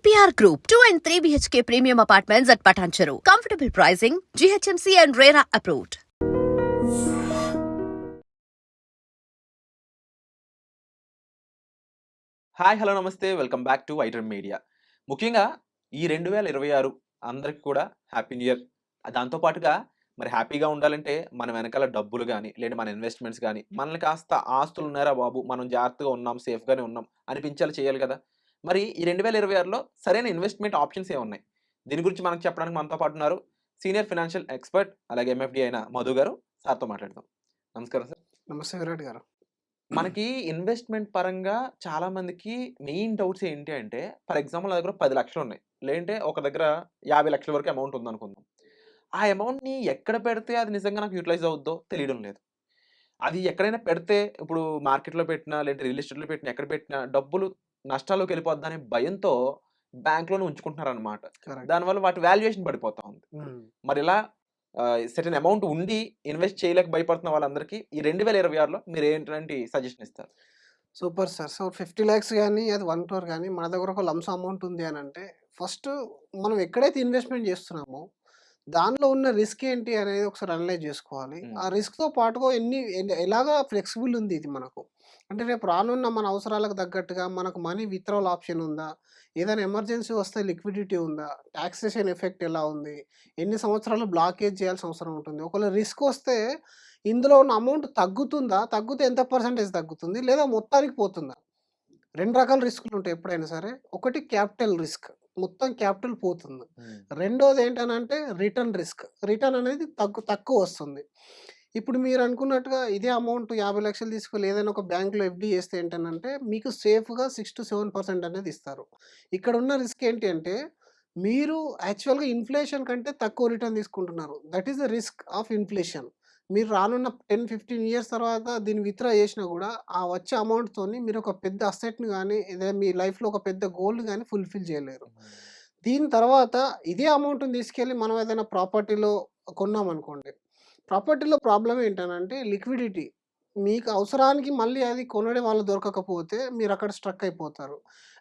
APR Group, 2 and 3 BHK premium apartments at Patancheru. Comfortable pricing, GHMC and RERA approved. Hi hello namaste welcome back to iDream Media. ముఖ్యంగా ఈ 2026 అందరికి కూడా happy new year. దాంతోపాటుగా మరి హ్యాపీగా ఉండాలంటే మన వెనకాల డబ్బులు కానీ లేదా మన ఇన్వెస్ట్మెంట్స్ కానీ మనల్ని కాస్త ఆస్తులు ఉన్నారా బాబు, మనం జాగ్రత్తగా ఉన్నాం, సేఫ్గానే ఉన్నాం అనిపించేలా చేయాలి కదా. మరి ఈ 2026లో సరైన ఇన్వెస్ట్మెంట్ ఆప్షన్స్ ఏమున్నాయి, దీని గురించి మనకు చెప్పడానికి మనతో పాటు ఉన్నారు సీనియర్ ఫైనాన్షియల్ ఎక్స్పర్ట్ అలాగే ఎంఎఫ్డి అయిన మధు గారు. సార్తో మాట్లాడదాం. నమస్కారం సార్. నమస్తే విరాట్ గారు. మనకి ఇన్వెస్ట్మెంట్ పరంగా చాలా మందికి మెయిన్ డౌట్స్ ఏంటి అంటే, ఫర్ ఎగ్జాంపుల్ నా దగ్గర 10 లక్షలు ఉన్నాయి, లేదంటే ఒక దగ్గర 50 లక్షల వరకు అమౌంట్ ఉందనుకుందాం. ఆ అమౌంట్ని ఎక్కడ పెడితే అది నిజంగా నాకు యూటిలైజ్ అవుద్దో తెలియడం లేదు. అది ఎక్కడైనా పెడితే ఇప్పుడు మార్కెట్లో పెట్టినా లేదంటే రియల్ ఎస్టేట్లో పెట్టినా ఎక్కడ పెట్టినా డబ్బులు నష్టాల్లోకి వెళ్ళిపోద్దా అనే భయంతో బ్యాంక్లోనే ఉంచుకుంటున్నారనమాట. కరెక్ట్. దానివల్ల వాటి వాల్యుయేషన్ పడిపోతా ఉంది. మరి ఇలా సర్టెన్ అమౌంట్ ఉండి ఇన్వెస్ట్ చేయలేక భయపడుతున్న వాళ్ళందరికీ ఈ 2026లో మీరు ఏంటంటే సజెషన్ ఇస్తారు? Super sir. సో 50 లాక్స్ కానీ అది 1 crore కానీ మన దగ్గర ఒక లంస్ అమౌంట్ ఉంది అని అంటే, ఫస్ట్ మనం ఎక్కడైతే ఇన్వెస్ట్మెంట్ చేస్తున్నామో దానిలో ఉన్న రిస్క్ ఏంటి అనేది ఒకసారి అనలైజ్ చేసుకోవాలి. ఆ రిస్క్తో పాటుగా ఎలాగా ఫ్లెక్సిబుల్ ఉంది ఇది మనకు, అంటే రేపు రానున్న మన అవసరాలకు తగ్గట్టుగా మనకు మనీ విత్డ్రాల్ ఆప్షన్ ఉందా, ఏదైనా ఎమర్జెన్సీ వస్తే లిక్విడిటీ ఉందా, టాక్సేషన్ ఎఫెక్ట్ ఎలా ఉంది, ఎన్ని సంవత్సరాలు బ్లాకేజ్ చేయాల్సిన అవసరం ఉంటుంది, ఒకవేళ రిస్క్ వస్తే ఇందులో ఉన్న అమౌంట్ తగ్గుతుందా, తగ్గితే ఎంత పర్సెంటేజ్ తగ్గుతుంది, లేదా మొత్తానికి పోతుందా. 2 రకాల రిస్కులు ఉంటాయి ఎప్పుడైనా సరే. ఒకటి క్యాపిటల్ రిస్క్, మొత్తం క్యాపిటల్ పోతుంది. రెండోది ఏంటనంటే రిటర్న్ రిస్క్, రిటర్న్ అనేది తక్కువ వస్తుంది. ఇప్పుడు మీరు అనుకున్నట్టుగా ఇదే అమౌంట్ 50 లక్షలు తీసుకెళ్ళి ఏదైనా ఒక బ్యాంకులో ఎఫ్డి చేస్తే ఏంటనంటే మీకు సేఫ్గా 6 to 7% అనేది ఇస్తారు. ఇక్కడ ఉన్న రిస్క్ ఏంటి అంటే, మీరు యాక్చువల్గా ఇన్ఫ్లేషన్ కంటే తక్కువ రిటర్న్ తీసుకుంటున్నారు. That is the risk of inflation. మీరు రానున్న 10-15 ఇయర్స్ తర్వాత దీన్ని విత్డ్రా చేసినా కూడా ఆ వచ్చే అమౌంట్‌తోని మీరు ఒక పెద్ద అసెట్‌ని గానీ, ఏదైనా మీ లైఫ్‌లో ఒక పెద్ద గోల్‌ని గానీ ఫుల్‌ఫిల్ చేయలేరు. దీని తర్వాత ఇదే అమౌంట్‌ని తీసుకెళ్ళి మనం ఏదైనా ప్రాపర్టీలో కొన్నామనుకోండి. ప్రాపర్టీలో ప్రాబ్లమ్ ఏంటనంటే లిక్విడిటీ. మీకు అవసరానికి మళ్ళీ అది కొనడే వాళ్ళు దొరకకపోతే మీరక్కడ స్ట్రక్ అయిపోతారు.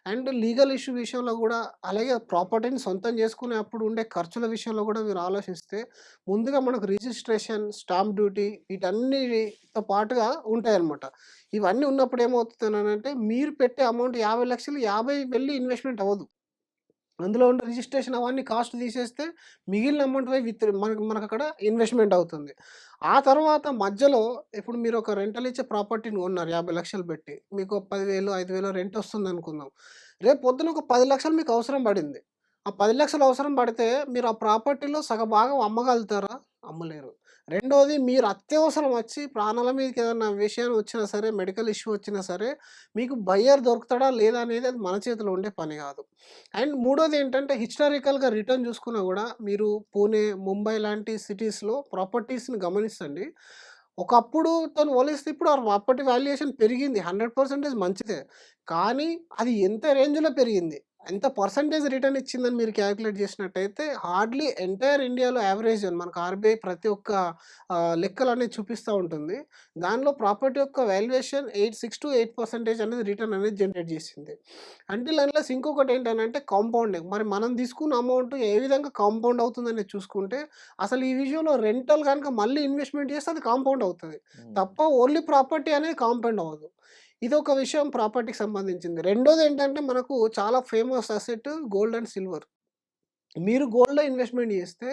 అండ్ లీగల్ ఇష్యూ విషయంలో గూడా, అలాగే ప్రాపర్టీని సొంతం చేసుకునేప్పుడు ఉండే ఖర్చుల విషయంలో గూడా మీరు ఆలోచిస్తే, ముందుగా మనకు రిజిస్ట్రేషన్, స్టాంప్ డ్యూటీ వీటన్నిటితో పాటుగా ఉంటాయన్నమాట. ఇవన్నీ ఉన్నప్పుడు ఏమవుతుందనంటే, మీరు పెట్టే అమౌంట్ 50 లక్షలు 50 వెళ్ళి ఇన్వెస్ట్‌మెంట్ అవ్వదు. అందులో ఉన్న రిజిస్ట్రేషన్ అవన్నీ కాస్ట్ తీసేస్తే మిగిలిన అమౌంట్ పోయి మనకక్కడ ఇన్వెస్ట్‌మెంట్ అవుతుంది. ఆ తర్వాత మధ్యలో ఇప్పుడు మీరు ఒక రెంటల్ ఇచ్చే ప్రాపర్టీని కొన్నారు 50 లక్షలు పెట్టి. మీకు 10,000, 5,000 రెంట్ వస్తుందనుకుందాం. రేపు పొద్దున ఒక 10 లక్షలు మీకు అవసరం పడింది. ఆ 10 లక్షలు అవసరం పడితే మీరు ఆ ప్రాపర్టీలో సగభాగం అమ్మగలుగుతారా? అమ్మలేరు. రెండోది, మీరు అత్యవసరం వచ్చి ప్రాణాల మీదకి ఏదన్నా విషయం వచ్చినా సరే, మెడికల్ ఇష్యూ వచ్చినా సరే, మీకు బయ్యర్ దొరుకుతాడా లేదా అనేది అది మన చేతిలో ఉండే పని కాదు. అండ్ మూడోది ఏంటంటే, హిస్టారికల్‌గా రిటర్న్ చూసుకున్నా గూడా మీరు పూణే, ముంబై లాంటి సిటీస్‌లో ప్రాపర్టీస్‌ని గమనించండి. ఒకప్పుడుతోని పోలిస్తే ఇప్పుడు ఆ ప్రాపర్టీ వాల్యుయేషన్ పెరిగింది. 100% మంచిదే. కానీ అది ఎంత రేంజ్‌లో పెరిగింది, ఎంత పర్సెంటేజ్ రిటర్న్ ఇచ్చిందని మీరు క్యాలిక్యులేట్ చేసినట్టయితే హార్డ్‌లీ ఎంటైర్ ఇండియాలో యావరేజ్ మనకు ఆర్‌బీఐ ప్రతి ఒక్క లెక్కలనేది చూపిస్తా ఉంటుంది. దానిలో ప్రాపర్టీ యొక్క వాల్యుయేషన్ 6-8% అనేది రిటర్న్ అనేది జనరేట్ చేసింది. అంటిల్ అన్లెస్ ఇంకొకటేంటనంటే కాంపౌండింగ్. మరి మనం తీసుకున్న అమౌంట్ ఏ విధంగా కాంపౌండ్ అవుతుందనేది చూసుకుంటే, అసలు ఈ విషయంలో రెంటల్ గనుక మళ్ళీ ఇన్వెస్ట్‌మెంట్ చేస్తే అది కాంపౌండ్ అవుతది. తప్ప ఓన్లీ ప్రాపర్టీ అనేది కాంపౌండ్ అవ్వదు. ఇదొక విషయం ప్రాపర్టీకి సంబంధించింది. రెండోదేంటంటే, మనకు చాలా famous asset gold and silver. మీరు గోల్డ్‌లో ఇన్వెస్ట్‌మెంట్ చేస్తే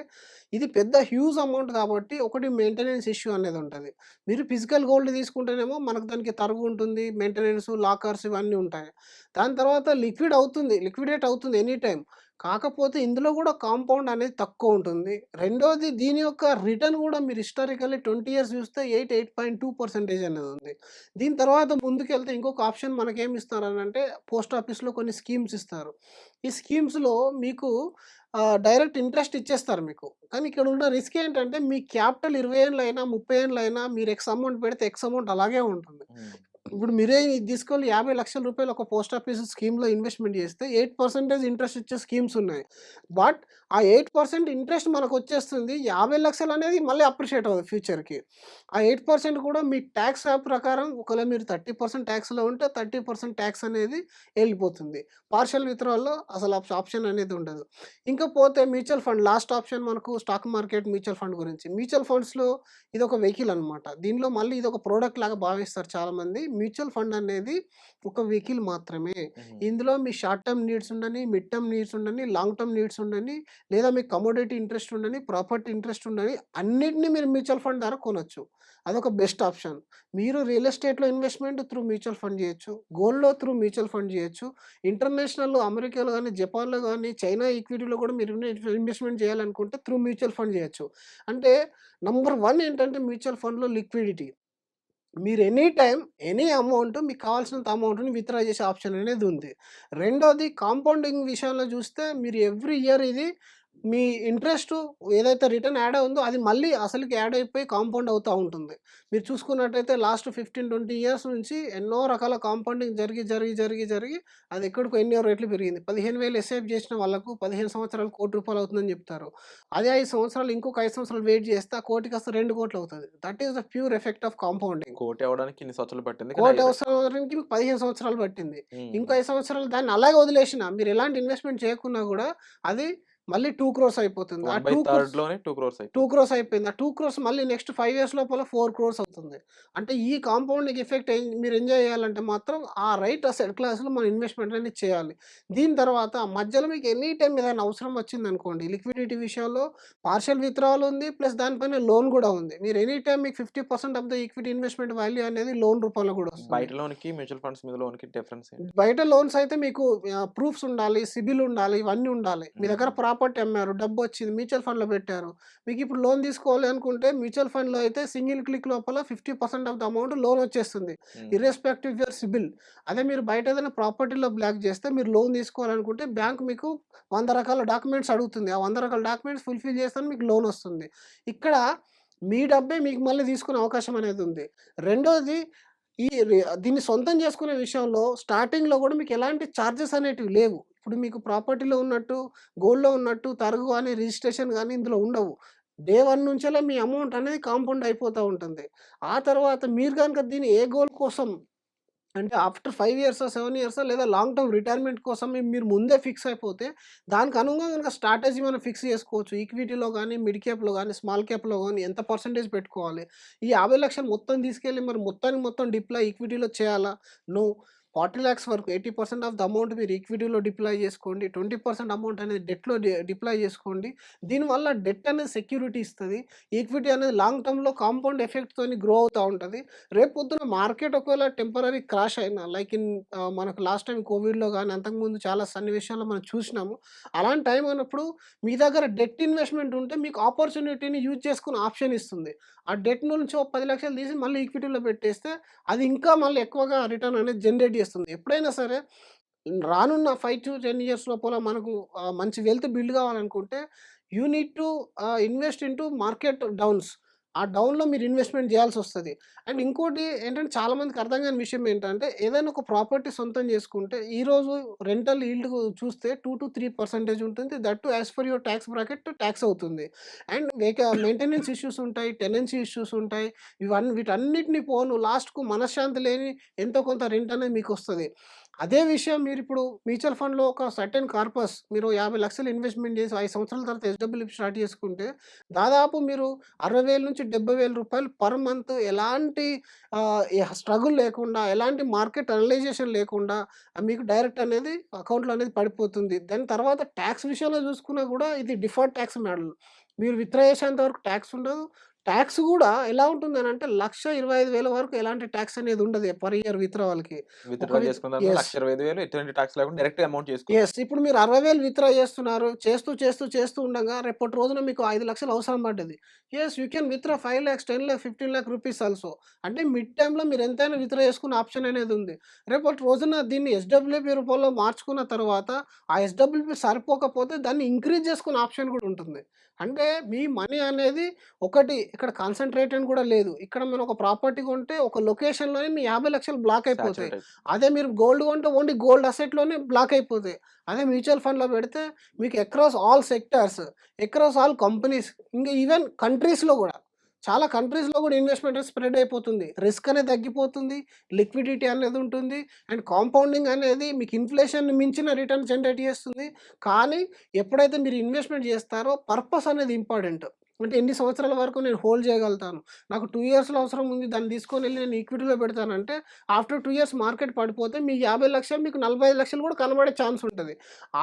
ఇది పెద్ద హ్యూజ్ అమౌంట్ కాబట్టి ఒకటి మెయింటెనెన్స్ ఇష్యూ అనేదుంటది. మీరు ఫిజికల్ గోల్డ్ తీసుకుంటేనేమో మనకు దానికి తరుగు ఉంటుంది. మెయింటెనెన్స్, లాకర్స్ ఇవన్నీ ఉంటాయి. దాని తర్వాత లిక్విడేట్ అవుతుంది ఎనీ టైమ్. కాకపోతే ఇందులో గూడా కాంపౌండ్ అనేది తక్కువుంటుంది. రెండోది, దీని యొక్క రిటర్న్ గూడా మీరు హిస్టారికల్లీ 20 ఇయర్స్ చూస్తే 8.2% అనేదుంది. దీని తర్వాత ముందుకెళ్తే ఇంకొక ఆప్షన్ మనకేమిస్తారనంటే, పోస్ట్ ఆఫీస్‌లో కొన్ని స్కీమ్స్ ఇస్తారు. ఈ స్కీమ్స్‌లో మీకు డైరెక్ట్ ఇంట్రెస్ట్ ఇచ్చేస్తారు మీకు. కానీ ఇక్కడ ఉన్న రిస్క్ ఏంటంటే, మీ క్యాపిటల్ 20 ఏళ్ళైనా, 30 ఏళ్ళైనా మీరు ఎక్స్ అమౌంట్ పెడితే ఎక్స్ అమౌంట్ అలాగే ఉంటుంది. ఇప్పుడు మీరే ఇది తీసుకెళ్ళి రూ. 50,00,000 ఒక పోస్ట్ ఆఫీస్ స్కీమ్‌లో ఇన్వెస్ట్‌మెంట్ చేస్తే 8% ఇంట్రెస్ట్ ఇచ్చే స్కీమ్స్ ఉన్నాయి. బట్ ఆ 8% ఇంట్రెస్ట్ మనకొచ్చేస్తుంది. 50,00,000 అనేది మళ్ళీ అప్రిషియేట్ అవ్వదు ఫ్యూచర్‌కి. ఆ 8% కూడా మీ టాక్స్ యాప్ ప్రకారం ఒకవేళ మీరు 30% టాక్స్‌లో ఉంటే 30% టాక్స్ అనేది ఎళ్ళిపోతుంది. పార్షియల్ విత్‌డ్రావల్‌లో అసలు ఆప్షన్ అనేది ఉండదు. ఇంకా పోతే మ్యూచువల్ ఫండ్ లాస్ట్ ఆప్షన్ మనకు స్టాక్ మార్కెట్ మ్యూచువల్ ఫండ్ గురించి. మ్యూచువల్ ఫండ్స్‌లో ఇదొక వెహికల్ అనమాట. దీనిలో మళ్ళీ ఇదొక ప్రొడక్ట్ లాగా భావిస్తారు చాలామంది. మ్యూచువల్ ఫండ్ అనేది ఒక వెహికల్ మాత్రమే. హుహు. ఇందులో మీ షార్ట్ టర్మ్ నీడ్స్ ఉండని, మిడ్ టర్మ్ నీడ్స్ ఉండని, లాంగ్ టర్మ్ నీడ్స్ ఉండని, లేదా మీకు కమోడిటీ ఇంట్రెస్ట్ ఉండని, ప్రాపర్టీ ఇంట్రెస్ట్ ఉండని అన్నిటిని మీరు మ్యూచువల్ ఫండ్ ద్వారా కొనొచ్చు. అదొక బెస్ట్ ఆప్షన్. మీరు రియల్ ఎస్టేట్‌లో ఇన్వెస్ట్‌మెంట్ త్రూ మ్యూచువల్ ఫండ్ చేయొచ్చు. గోల్డ్‌లో త్రూ మ్యూచువల్ ఫండ్ చేయొచ్చు. ఇంటర్నేషనల్‌లో అమెరికాలో గాని, జపాన్‌లో గాని, చైనా ఈక్విటీలో కూడా మీరు ఇన్వెస్ట్‌మెంట్ చేయాలనుకుంటే త్రూ మ్యూచువల్ ఫండ్ చేయొచ్చు. అంటే నంబర్ 1 ఏంటంటే మ్యూచువల్ ఫండ్‌లో లిక్విడిటీ. మీరు ఎనీ టైమ్, ఎనీ అమౌంట్ మీకు కావాల్సినంత అమౌంట్‌ని విత్‌డ్రా చేసే ఆప్షన్ అనేది ఉంది. రెండోది కాంపౌండింగ్ విషయంలో చూస్తే మీరు ఎవ్రీ ఇయర్ ఇది మీ ఇంట్రెస్టు ఏదైతే రిటర్న్ యాడ్ అవుందో అది మళ్ళీ అసలుకి యాడ్ అయిపోయి కాంపౌండ్ అవుతా ఉంటుంది. మీరు చూసుకున్నట్టయితే లాస్ట్ 15, 20 ఇయర్స్ నుంచి ఎన్నో రకాల కాంపౌండింగ్ జరిగి అది ఎక్కడికో ఎన్నో రెట్లు పెరిగింది. 15,000 ఎస్ఐపి చేసిన వాళ్ళకు 15 సంవత్సరాలు రూ. 1,00,00,000 అవుతుందని చెప్తారు. అదే 5 సంవత్సరాలు ఇంకొక 5 సంవత్సరాలు వెయిట్ చేస్తే ఆ కోటి కాస్త 2,00,00,000 అవుతది. That is the pure effect of compounding. కోటి అవ్వడానికి ఇన్ని సంవత్సరాలు పట్టింది. కానీ కోటి అవసరానికి మీకు 15 సంవత్సరాలు పట్టింది. ఇంకో హ్మ్. 5 సంవత్సరాలు దాన్ని అలాగే వదిలేసినా మీరు ఎలాంటి ఇన్వెస్ట్‌మెంట్ చేయకున్నా గూడా అది మళ్ళీ 2,00,00,000 అయిపోతుంది. ఆ 2,00,00,000 1/3లోనే 2,00,00,000 2 అయిపోతుంది. క్రోర్స్ అయిపోయింది. ఆ 2 క్రోర్స్ మళ్ళీ నెక్స్ట్ 5 ఇయర్స్ లోపల 4 క్రోర్స్ అవుతుంది. అంటే ఈ కాంపౌండింగ్ ఎఫెక్ట్ మీరు ఎంజాయ్ చేయాలంటే మాత్రం ఆ రైట్ అసెట్ క్లాస్‌లో మనం ఇన్వెస్ట్‌మెంట్ అనేది చేయాలి. దీని తర్వాత మధ్యలో మీకు ఎనీ టైమ్ ఏదైనా అవసరం వచ్చిందనుకోండి, లిక్విడిటీ విషయంలో పార్షియల్ విత్‌డ్రావల్ ఉంది. ప్లస్ దానిపైన లోన్ గూడా ఉంది. మీరు ఎనీ టైమ్ మీకు 50% of the equity investment value అనేది లోన్ రూపంలో గూడా వస్తుంది. బయట లోన్‌కి, మ్యూచువల్ ఫండ్స్ మీద లోన్‌కి డిఫరెన్స్ ఏంటి? బయట లోన్స్ అయితే మీకు ప్రూఫ్స్ ఉండాలి, సిబిల్ ఉండాలి, ఇవన్నీ ఉండాలి. మీ దగ్గర హ్మ్. ప్రాపర్టీ అమ్మారు, డబ్బొచ్చింది, మ్యూచువల్ ఫండ్‌లో పెట్టారు. మీకిప్పుడు లోన్ తీసుకోవాలి అనుకుంటే మ్యూచువల్ ఫండ్‌లో అయితే సింగిల్ క్లిక్ లోపల 50% ఆఫ్ ద అమౌంట్ లోన్ వచ్చేస్తుంది. హ్మ్. Irrespective of your CIBIL. అదే మీరు బయట ఏదైనా ప్రాపర్టీలో బ్లాక్ చేస్తే మీరు లోన్ తీసుకోవాలనుకుంటే బ్యాంక్ మీకు 100 రకాల డాక్యుమెంట్స్ అడుగుతుంది. ఆ 100 రకాల డాక్యుమెంట్స్ ఫుల్‌ఫిల్ చేస్తేనే మీకు లోన్ వస్తుంది. ఇక్కడ మీ డబ్బే మీకు మళ్ళీ తీసుకునే అవకాశం అనేది ఉంది. రెండోది ఈ దీన్ని సొంతం చేసుకునే విషయంలో స్టార్టింగ్‌లో గూడా మీకెలాంటి చార్జెస్ అనేటివి లేవు. ఇప్పుడు మీకు ప్రాపర్టీలో ఉన్నట్టు, గోల్డ్‌లో ఉన్నట్టు తరుగు గాని, రిజిస్ట్రేషన్ గాని ఇందులో ఉండవు. డే 1 నుంచెల్లా మీ అమౌంట్ అనేది కాంపౌండ్ అయిపోతా ఉంటుంది. ఆ తర్వాత మీరు గనుక దీన్ని ఏ గోల్ కోసం అంటే ఆఫ్టర్ 5 ఇయర్సో, 7 ఇయర్సో లేదా లాంగ్ టర్మ్ రిటైర్మెంట్ కోసం మీరు ముందే ఫిక్స్ అయిపోతే, దానికి అనుగుణంగా గనుక స్ట్రాటజీ మనం ఫిక్స్ చేసుకోవచ్చు. ఈక్విటీలో గాని, మిడ్ క్యాప్‌లో గాని, స్మాల్ క్యాప్‌లో గాని ఎంత పర్సెంటేజ్ పెట్టుకోవాలి. ఈ 50,00,000 మొత్తం తీసుకెళ్ళి మరి మొత్తానికి మొత్తం డిప్లాయ్ ఈక్విటీలో చేయాలా? నో. 40,00,000 వరకు 80% ఆఫ్ ద అమౌంట్ మీరు ఈక్విటీలో డిప్లాయ్ చేసుకోండి. 20% అమౌంట్ అనేది డెట్‌లో డిప్లాయ్ చేసుకోండి. దీనివల్ల డెట్ అనేది సెక్యూరిటీ ఇస్తది. ఈక్విటీ అనేది లాంగ్ టర్మ్‌లో కాంపౌండ్ ఎఫెక్ట్‌తోని గ్రో అవుతా ఉంటది. రేపొద్దున మార్కెట్ ఒకవేళ టెంపరరీ క్రాష్ అయినా లైక్ మనకు లాస్ట్ టైమ్ కోవిడ్‌లో గాని, అంతకుముందు చాలా సన్నివేశాల్లో మనం చూసినాము. అలాంటి టైం అయినప్పుడు మీ దగ్గర డెట్ ఇన్వెస్ట్‌మెంట్ ఉంటే మీకు ఆపర్చునిటీని యూజ్ చేసుకునే ఆప్షన్ ఇస్తుంది. ఆ డెట్ నుంచి ఓ 10,00,000 తీసి మళ్ళీ ఈక్విటీలో పెట్టేస్తే అది ఇంకా మళ్ళీ ఎక్కువగా రిటర్న్ అనేది జనరేట్ చేస్తుంది. ఎప్పుడైనా సరే రానున్న 5-10 ఇయర్స్ లోపల మనకు మంచి వెల్త్ బిల్డ్ కావాలనుకుంటే you need to invest into market downs. ఆ డౌన్‌లో మీరు ఇన్వెస్ట్‌మెంట్ చేయాల్సొస్తది. అండ్ ఇంకోటి ఏంటంటే చాలా మందికి అర్థం కాని విషయం ఏంటంటే ఏదైనా ఒక ప్రాపర్టీ సొంతం చేసుకుంటే ఈరోజు రెంటల్ ఈల్డ్ చూస్తే 2-3% ఉంటుంది. That too as per your tax bracket tax అవుతుంది. అండ్ మెయింటెనెన్స్ ఇష్యూస్ ఉంటాయి. టెనెన్సీ ఇష్యూస్ ఉంటాయి. వీటన్నిటిని పోను లాస్ట్‌కు మనశ్శాంతి లేని ఎంతో కొంత రెంట్ అనేది మీకొస్తది. అదే విషయం మీరిప్పుడు మ్యూచువల్ ఫండ్‌లో ఒక సర్టెన్ కార్పస్ మీరు 50,00,000 ఇన్వెస్ట్‌మెంట్ చేసి 5 సంవత్సరాల తర్వాత ఎస్‌డబ్ల్యూపీ స్టార్ట్ చేసుకుంటే దాదాపు మీరు 60,000-70,000 పర్ మంత్ ఎలాంటి స్ట్రగుల్ లేకుండా, ఎలాంటి మార్కెట్ అనలైజేషన్ లేకుండా మీకు డైరెక్ట్ అనేది అకౌంట్‌లో అనేది పడిపోతుంది. దాని తర్వాత టాక్స్ విషయంలో చూసుకున్నా కూడా ఇది డిఫర్డ్ టాక్స్ మోడల్. మీరు విత్‌డ్రా చేసేంత వరకు టాక్స్ ఉండదు. టాక్స్ గూడా ఎలా ఉంటుందనంటే 1,25,000 వరకు ఎలాంటి టాక్స్ అనేది ఉండదు పర్ ఇయర్ విత్‌డ్రావల్‌కి. ఒక విత్‌డ్రా చేసుకున్న దాని మీద యెస్. 1,25,000 ఎటువంటి టాక్స్ లేకుండా డైరెక్ట్ అమౌంట్ చేసుకోవచ్చు. యెస్. ఇప్పుడు మీరు 60,000 విత్‌డ్రా చేస్తున్నారు. చేస్తూ ఉండంగా రేపటి రోజున మీకు 5,00,000 అవసరం పడ్డది. Yes. You can withdraw 5,00,000, 10,00,000, 15,00,000 rupees also. అంటే మిడ్ టైమ్‌లో మీరు ఎంతైనా విత్‌డ్రా చేసుకునే ఆప్షన్ అనేది ఉంది. రేపటి రోజున దీన్ని ఎస్‌డబ్ల్యూపీ రూపంలో మార్చుకున్న తర్వాత ఆ ఎస్‌డబ్ల్యూపీ సరిపోకపోతే దాన్ని ఇంక్రీజ్ చేసుకునే ఆప్షన్ కూడా ఉంటుంది. అంటే మీ మనీ అనేది ఒకటి ఇక్కడ కాన్సంట్రేట్ అని కూడా లేదు. ఇక్కడ మనం ఒక ప్రాపర్టీ కొంటే ఒక లొకేషన్‌లోనే మీ 50,00,000 బ్లాక్ అయిపోతాయి. సాచురేట్ అదే మీరు గోల్డ్ కొంటే ఓన్లీ గోల్డ్ అసెట్‌లోనే బ్లాక్ అయిపోతాయి. అదే మ్యూచువల్ ఫండ్‌లో పెడితే మీకు across all sectors, across all companies, ఇంకా ఈవెన్ కంట్రీస్‌లో కూడా చాలా కంట్రీస్‌లో కూడా ఇన్వెస్ట్‌మెంట్ స్ప్రెడ్ అయిపోతుంది. రిస్క్ అనేది తగ్గిపోతుంది. లిక్విడిటీ అనేది ఉంటుంది. అండ్ కాంపౌండింగ్ అనేది మీకు ఇన్‌ఫ్లేషన్‌ని మించిన రిటర్న్ జనరేట్ చేస్తుంది. కానీ ఎప్పుడైతే మీరు ఇన్వెస్ట్‌మెంట్ చేస్తారో పర్పస్ అనేది ఇంపార్టెంట్. అంటే ఎన్ని సంవత్సరాల వరకు నేను హోల్డ్ చేయగలుగుతాను. నాకు 2 ఇయర్స్‌లో అవసరం ఉంది. దాన్ని తీసుకొనెళ్ళి నేను ఈక్విటీలో పెడతానంటే ఆఫ్టర్ 2 ఇయర్స్ మార్కెట్ పడిపోతే మీ 50,00,000 మీకు 45,00,000 కూడా కనబడే ఛాన్స్ ఉంటది.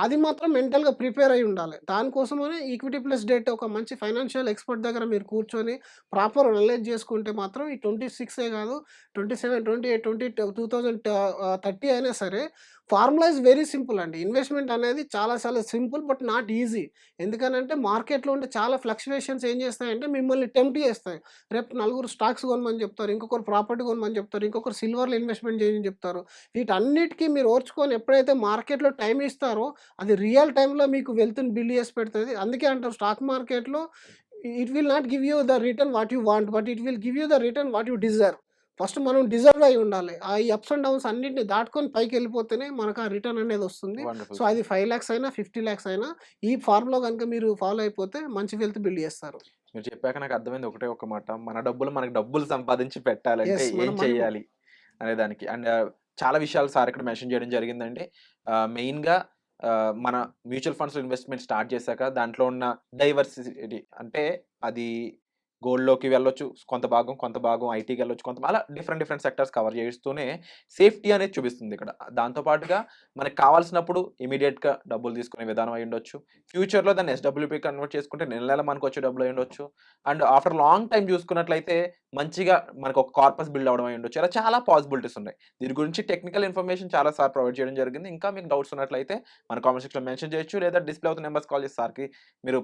అది మాత్రం మెంటల్‌గా ప్రిపేర్ అయ్యి ఉండాలి. దానికోసమనే ఈక్విటీ ప్లస్ డెట్ ఒక మంచి ఫైనాన్షియల్ ఎక్స్‌పర్ట్ దగ్గర మీరు కూర్చొని ప్రాపర్ అనలైజ్ చేసుకుంటే మాత్రం ఈ 26 కాదు 27, 28, 2030 అయినా సరే ఫార్ములా ఈస్ వెరీ సింపుల్ అండి. ఇన్వెస్ట్‌మెంట్ అనేది చాలా చాలా సింపుల్ బట్ నాట్ ఈజీ. ఎందుకనంటే మార్కెట్‌లో ఉండే చాలా ఫ్లక్చుయేషన్స్ ఏం చేస్తాయంటే మిమ్మల్ని టెంప్ట్ చేస్తాయి. రేపు నలుగురు స్టాక్స్ కొనమని చెప్తారు. ఇంకొకరు ప్రాపర్టీ కొనమని చెప్తారు. ఇంకొకరు సిల్వర్‌లో ఇన్వెస్ట్‌మెంట్ చేయమని చెప్తారు. వీటన్నిటికి మీరు ఓర్చుకొని ఎప్పుడైతే మార్కెట్‌లో టైమ్ ఇస్తారో అది రియల్ టైమ్‌లో మీకు వెల్త్‌ని బిల్డ్ చేసి పెడతది. అందుకే అంటారు స్టాక్ మార్కెట్‌లో it will not give you the return what you want. But it will give you the return what you deserve. First మనం డిజర్వ్ అయ్యి ఉండాలి. ఈ అప్స్ అండ్ డౌన్స్ అన్నిటిని దాటుకొని పైకెళ్ళిపోతేనే మనకు ఆ రిటర్న్ అనేది వస్తుంది. వండర్ఫుల్ సో అది 5,00,000 అయినా, 50,00,000 అయినా ఈ ఫార్ములా గనుక మీరు ఫాలో అయిపోతే మంచి వెల్త్ బిల్డ్ చేస్తారు. మీరు చెప్పాక నాకు అర్థమైంది ఒకటే ఒక మాట. మన డబ్బులు మనకు డబ్బులు సంపాదించి పెట్టాలంటే యెస్. ఏం చేయాలి అనే దానికి. అండ్ చాలా విషయాలు సార్ ఇక్కడ మెన్షన్ చేయడం జరిగిందండి. మెయిన్‌గా మన మ్యూచువల్ ఫండ్స్‌లో ఇన్వెస్ట్‌మెంట్ స్టార్ట్ చేశాక దాంట్లో ఉన్న డైవర్సిటీ అంటే అది గోల్డ్‌లోకి వెళ్ళొచ్చు. కొంత భాగం ఐటీకి వెళ్ళొచ్చు. అలా డిఫరెంట్ సెక్టార్స్ కవర్ చేస్తూనే సేఫ్టీ అనేది చూపిస్తుంది ఇక్కడ. దాంతో పాటుగా మనకు కావాల్సినప్పుడు ఇమ్మీడియేట్‌గా డబ్బులు తీసుకునే విధానం అయ్యుండొచ్చు. ఫ్యూచర్‌లో దాన్ని ఎస్‌డబ్ల్యూపీ కన్వర్ట్ చేసుకుంటే నెల మనకొచ్చే డబ్బులు అయ్యుండొచ్చు. అండ్ ఆఫ్టర్ లాంగ్ టైమ్ చూసుకున్నట్లయితే మంచిగా మనకు ఒక కార్పస్ బిల్డ్ అవ్వడం అయ్యుండొచ్చు. ఇలా చాలా పాసిబిలిటీస్ ఉన్నాయి. దీని గురించి టెక్నికల్ ఇన్ఫర్మేషన్ చాలా సార్ ప్రొవైడ్ చేయడం జరిగింది. ఇంకా మీకు డౌట్స్ ఉన్నట్లయితే మన కామెంట్ సెక్షన్‌లో మెన్షన్ చేయొచ్చు. లేదా డిస్‌ప్లే అవుతున్న నంబర్స్ కాల్ చేసి సార్‌కి మీరు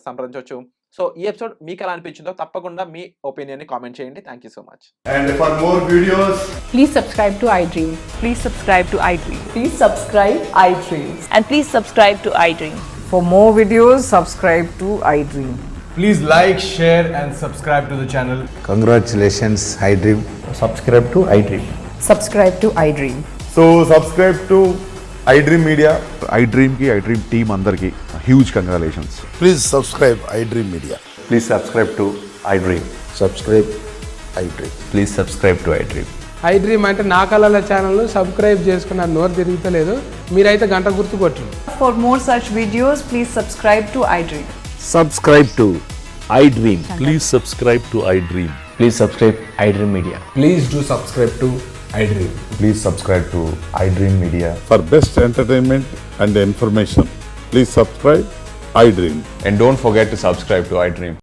సంప్రదించొచ్చు. సో ఈ ఎపిసోడ్ మీకు ఎలా అనిపించిందో తప్పకుండా మీ ఒపీనియన్‌ని కామెంట్ చేయండి. Thank you so much. And for more videos, Please subscribe to iDream. Please subscribe to iDream. Please subscribe iDream. And please subscribe to iDream. For more videos, subscribe to iDream. please like, share and subscribe to the channel. Congratulations, iDream. subscribe to iDream. Subscribe to iDream. So subscribe to iDream Media. iDream team అందరికి huge congratulations. Please subscribe iDream Media. Please subscribe to iDream. Subscribe iDream. Please subscribe to iDream. iDream అంటే నా కళల channel subscribe చేసుకున్న నోరు తిరుగుతలేదు. మీరైతే గంట గుర్తు కొట్టండి. For more such videos, please subscribe to iDream. Subscribe to iDream. Please subscribe to iDream. Please subscribe iDream Media. Please do subscribe to iDream. Please subscribe to iDream Media. For best entertainment and information, please subscribe iDream. And don't forget to subscribe to iDream.